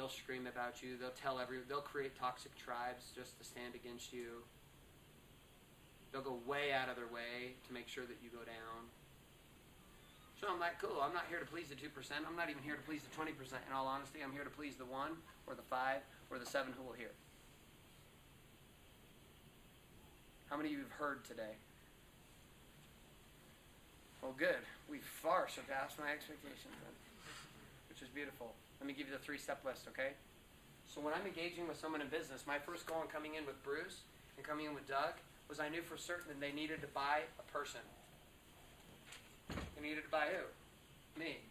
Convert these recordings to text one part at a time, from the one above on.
They'll scream about you. They'll create toxic tribes just to stand against you. They'll go way out of their way to make sure that you go down. So I'm like, cool, I'm not here to please the 2%. I'm not even here to please the 20%. In all honesty, I'm here to please the 1 or the 5 or the 7 who will hear. How many of you have heard today? Well, good. We've far surpassed my expectations, which is beautiful. Let me give you the 3-step list, okay? So when I'm engaging with someone in business, my first goal in coming in with Bruce and coming in with Doug was I knew for certain that they needed to buy a person. They needed to buy who? Me.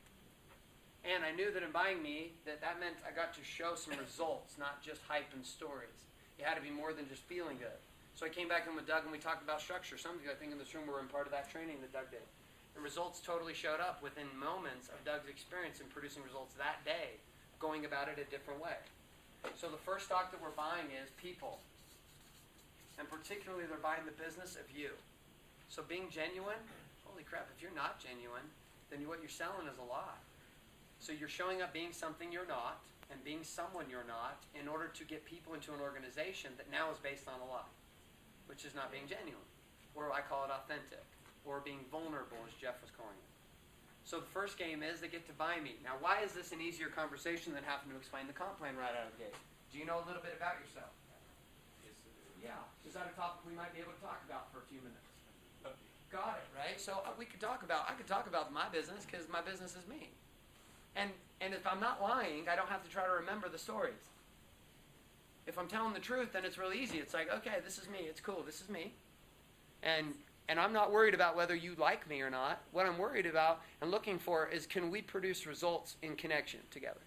And I knew that in buying me, that meant I got to show some results, not just hype and stories. It had to be more than just feeling good. So I came back in with Doug and we talked about structure. Some of you, I think, in this room were in part of that training that Doug did. The results totally showed up within moments of Doug's experience in producing results that day, going about it a different way. So the first stock that we're buying is people. And particularly they're buying the business of you. So being genuine, holy crap, if you're not genuine, then what you're selling is a lie. So you're showing up being something you're not and being someone you're not in order to get people into an organization that now is based on a lie, which is not being genuine. Or I call it authentic. Or being vulnerable, as Jeff was calling it. So the first game is they get to buy me. Now, why is this an easier conversation than having to explain the comp plan right out of the gate? Do you know a little bit about yourself? Yes, I do. Yeah. Is that a topic we might be able to talk about for a few minutes? Got it, right? So I could talk about my business because my business is me. And if I'm not lying, I don't have to try to remember the stories. If I'm telling the truth, then it's really easy. It's like, okay, this is me. It's cool. This is me. And I'm not worried about whether you like me or not. What I'm worried about and looking for is, can we produce results in connection together?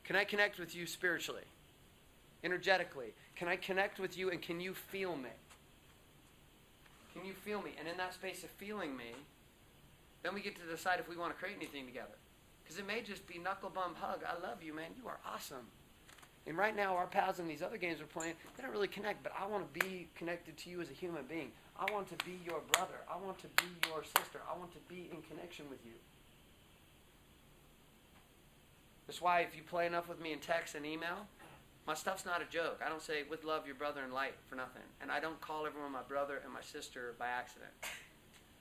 Can I connect with you spiritually, energetically? Can I connect with you and can you feel me? Can you feel me? And in that space of feeling me, then we get to decide if we want to create anything together. Because it may just be knuckle bump hug. I love you, man. You are awesome. And right now, our paths in these other games we're playing, they don't really connect, but I want to be connected to you as a human being. I want to be your brother. I want to be your sister. I want to be in connection with you. That's why if you play enough with me in text and email, my stuff's not a joke. I don't say, with love, your brother in light for nothing. And I don't call everyone my brother and my sister by accident.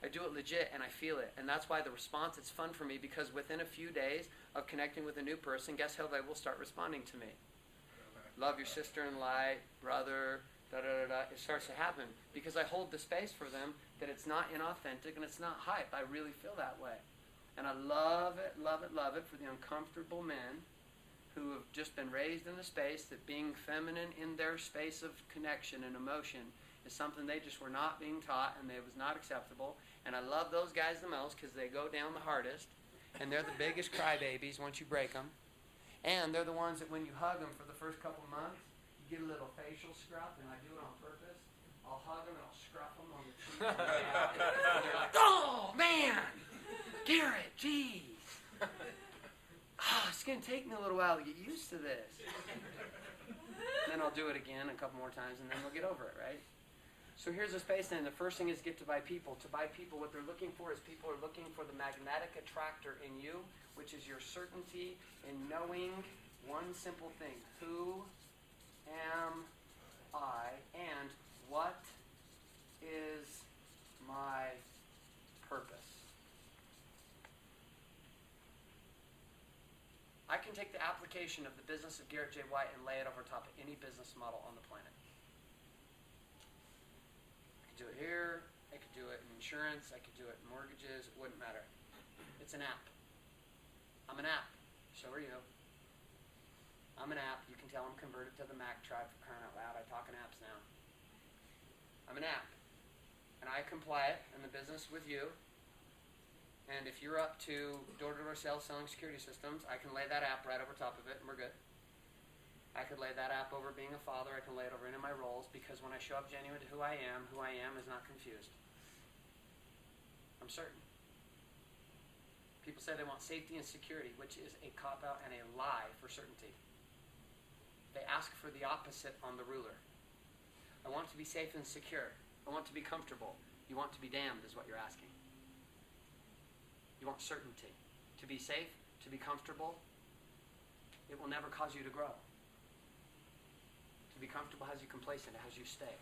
I do it legit and I feel it. And that's why the response, it's fun for me because within a few days of connecting with a new person, guess how they will start responding to me? Love your sister in light, brother, da-da-da-da. It starts to happen because I hold the space for them that it's not inauthentic and it's not hype. I really feel that way. And I love it, love it, love it for the uncomfortable men who have just been raised in the space that being feminine in their space of connection and emotion is something they just were not being taught and it was not acceptable. And I love those guys the most because they go down the hardest and they're the biggest crybabies once you break them. And they're the ones that when you hug them for the first couple months, you get a little facial scruff, and I do it on purpose. I'll hug them and I'll scruff them on the cheek. And they're like, oh, man! Garrett, geez! It's going to take me a little while to get used to this. And then I'll do it again a couple more times, and then we'll get over it, right? So here's the space then. The first thing is get to buy people. To buy people, what they're looking for is people are looking for the magnetic attractor in you, which is your certainty in knowing one simple thing. Who am I and what is my purpose? I can take the application of the business of Garrett J. White and lay it over top of any business model on the planet. Do it here, I could do it in insurance, I could do it in mortgages, it wouldn't matter. It's an app. I'm an app. So are you. I'm an app. You can tell I'm converted to the Mac tribe for crying out loud. I talk in apps now. I'm an app. And I can apply it in the business with you. And if you're up to door-to-door sales, selling security systems, I can lay that app right over top of it and we're good. I could lay that app over being a father. I can lay it over any of my roles because when I show up genuine to who I am is not confused. I'm certain. People say they want safety and security, which is a cop-out and a lie for certainty. They ask for the opposite on the ruler. I want to be safe and secure. I want to be comfortable. You want to be damned is what you're asking. You want certainty. To be safe, to be comfortable, it will never cause you to grow. To be comfortable has you complacent, it has you stay.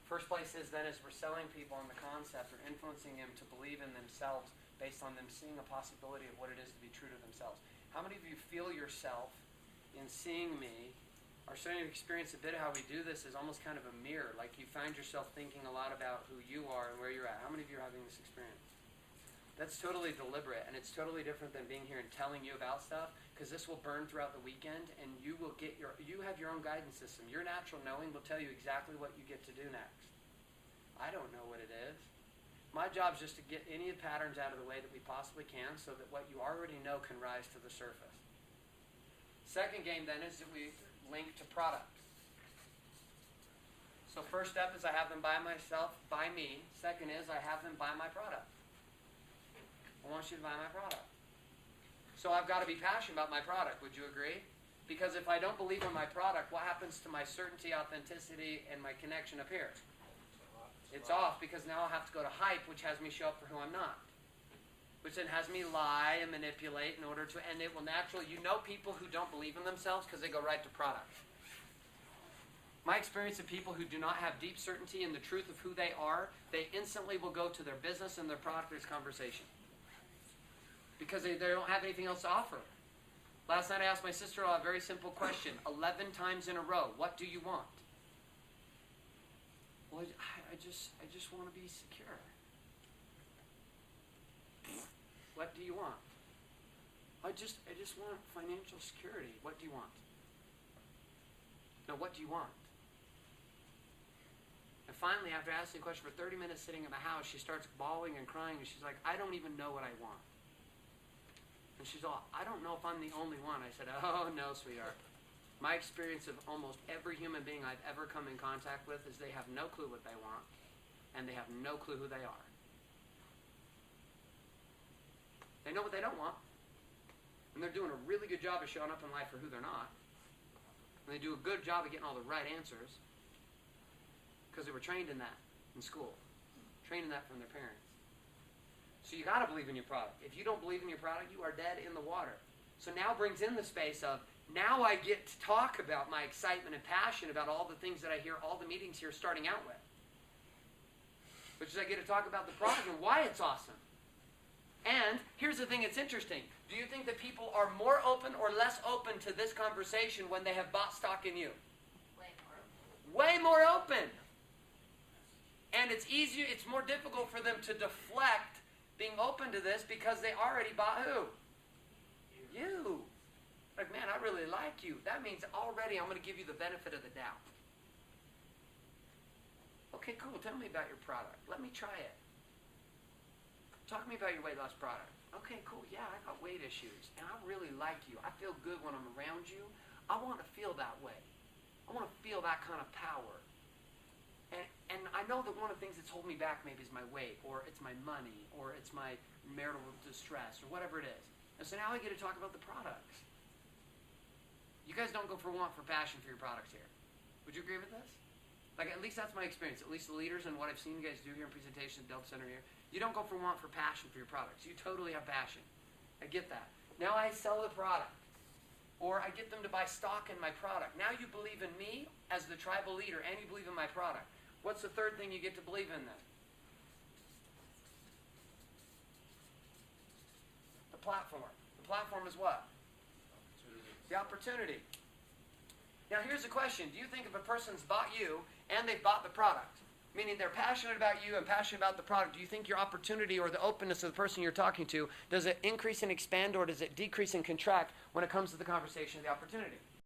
First place is then is we're selling people on the concept or influencing them to believe in themselves based on them seeing a possibility of what it is to be true to themselves. How many of you feel yourself in seeing me are starting to experience a bit of how we do this is almost kind of a mirror, like you find yourself thinking a lot about who you are and where you're at. How many of you are having this experience? That's totally deliberate, and it's totally different than being here and telling you about stuff, because this will burn throughout the weekend, and you have your own guidance system. Your natural knowing will tell you exactly what you get to do next. I don't know what it is. My job is just to get any of the patterns out of the way that we possibly can so that what you already know can rise to the surface. Second game then is that we link to products. So first step is I have them buy me. Second is I have them buy my product. I want you to buy my product. So I've got to be passionate about my product. Would you agree? Because if I don't believe in my product, what happens to my certainty, authenticity, and my connection up here? It's off, because now I'll have to go to hype, which has me show up for who I'm not. Which then has me lie and manipulate in order to, and it will naturally, people who don't believe in themselves because they go right to product. My experience of people who do not have deep certainty in the truth of who they are, they instantly will go to their business and their product as conversation. Because they don't have anything else to offer. Last night I asked my sister-in-law a very simple question, 11 times in a row, what do you want? Well, I just want to be secure. What do you want? I just want financial security. What do you want? No, what do you want? And finally, after asking the question for 30 minutes sitting in the house, she starts bawling and crying, and she's like, I don't even know what I want. And she's all, I don't know if I'm the only one. I said, oh, no, sweetheart. My experience of almost every human being I've ever come in contact with is they have no clue what they want, and they have no clue who they are. They know what they don't want, and they're doing a really good job of showing up in life for who they're not. And they do a good job of getting all the right answers because they were trained in that in school, trained in that from their parents. So you got to believe in your product. If you don't believe in your product, you are dead in the water. So now brings in the space of, now I get to talk about my excitement and passion about all the things that I hear, all the meetings here starting out with. Which is I get to talk about the product and why it's awesome. And here's the thing that's interesting. Do you think that people are more open or less open to this conversation when they have bought stock in you? Way more open. Way more open. And it's easier, it's more difficult for them to deflect being open to this because they already bought who? You. Like, man, I really like you. That means already I'm going to give you the benefit of the doubt. Okay, cool. Tell me about your product. Let me try it. Talk to me about your weight loss product. Okay, cool. Yeah, I got weight issues, and I really like you. I feel good when I'm around you. I want to feel that way. I want to feel that kind of power. And I know that one of the things that's holding me back maybe is my weight, or it's my money, or it's my marital distress, or whatever it is. And so now I get to talk about the products. You guys don't go for want, for passion for your products here. Would you agree with this? Like, at least that's my experience. At least the leaders and what I've seen you guys do here in presentations at Delta Center here. You don't go for want, for passion for your products. You totally have passion. I get that. Now I sell the product. Or I get them to buy stock in my product. Now you believe in me as the tribal leader, and you believe in my product. What's the third thing you get to believe in then? The platform. The platform is what? The opportunity. Now here's the question. Do you think if a person's bought you and they've bought the product, meaning they're passionate about you and passionate about the product, do you think your opportunity or the openness of the person you're talking to, does it increase and expand, or does it decrease and contract when it comes to the conversation of the opportunity?